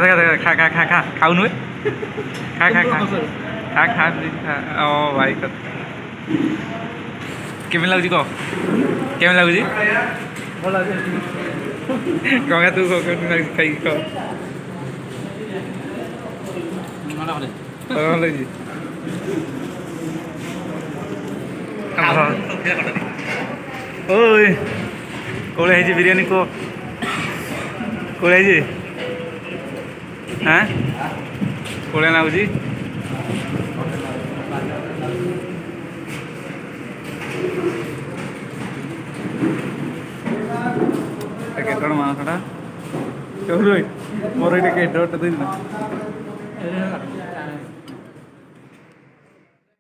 ଦେଖା ଦେଖା ଖା ଖା ଖା ଖା ଖାଉନୁ ଖା ଖା ଖା ଖା ଖା ଓ ଭାଇ କେମିତି ଲାଗୁଛି କହ କେମିତି ଲାଗୁଛି ଗଙ୍ଗା ତୁ କେମିତି ଲାଗୁଛି ଖାଇକି କହ ଭଲ ଲାଗୁଛି ଓଇ କୋଳି ହେଇଛି ବିରିୟାନୀ କୁହ କୋଳି ହେଇଛି ହାଁ କୋଳିଆ ଲାଗୁଛି କେତେ ଟଙ୍କା ମାଂସଟା ମୋର ଏଇଟା କେତେ ଟଙ୍କା ଦେଇଛି ନା